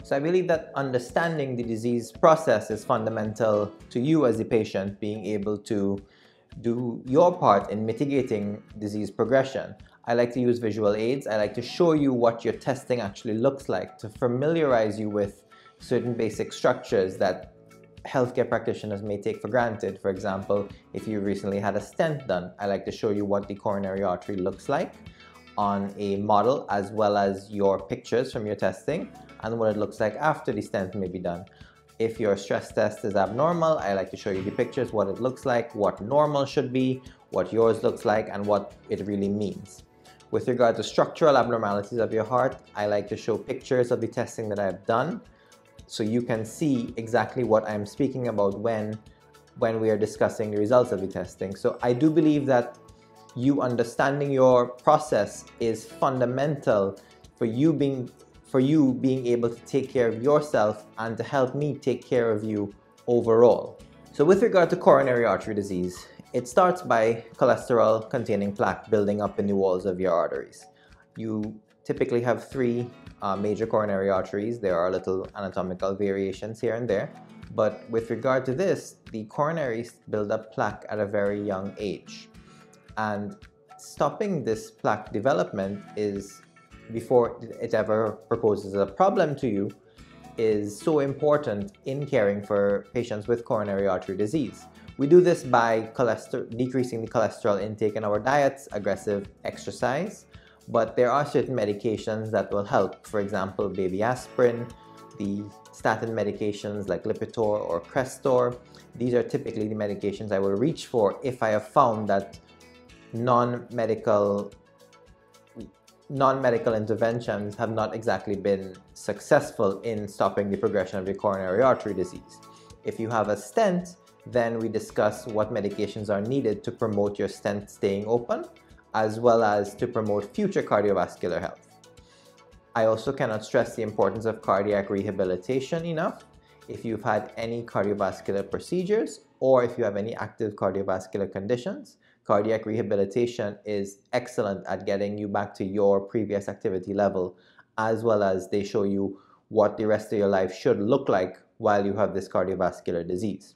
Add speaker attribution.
Speaker 1: So I believe that understanding the disease process is fundamental to you as the patient being able to do your part in mitigating disease progression. I like to use visual aids. I like to show you what your testing actually looks like, to familiarize you with certain basic structures that healthcare practitioners may take for granted. For example, if you recently had a stent done, I like to show you what the coronary artery looks like on a model, as well as your pictures from your testing and what it looks like after the stent may be done. If your stress test is abnormal, I like to show you the pictures, what it looks like, what normal should be, what yours looks like, and what it really means. With regard to structural abnormalities of your heart, I like to show pictures of the testing that I've done so you can see exactly what I'm speaking about when we are discussing the results of the testing. So I do believe that you understanding your process is fundamental for you being able to take care of yourself and to help me take care of you overall. So with regard to coronary artery disease, it starts by cholesterol containing plaque building up in the walls of your arteries. You typically have three major coronary arteries. There are little anatomical variations here and there, but with regard to this, the coronaries build up plaque at a very young age. And stopping this plaque development is, before it ever proposes a problem to you, is so important in caring for patients with coronary artery disease. We do this by decreasing the cholesterol intake in our diets, aggressive exercise, but there are certain medications that will help. For example, baby aspirin, the statin medications like Lipitor or Crestor. These are typically the medications I will reach for if I have found that non-medical interventions have not exactly been successful in stopping the progression of your coronary artery disease. If you have a stent, then we discuss what medications are needed to promote your stent staying open, as well as to promote future cardiovascular health. I also cannot stress the importance of cardiac rehabilitation enough. If you've had any cardiovascular procedures or if you have any active cardiovascular conditions, cardiac rehabilitation is excellent at getting you back to your previous activity level, as well as they show you what the rest of your life should look like while you have this cardiovascular disease.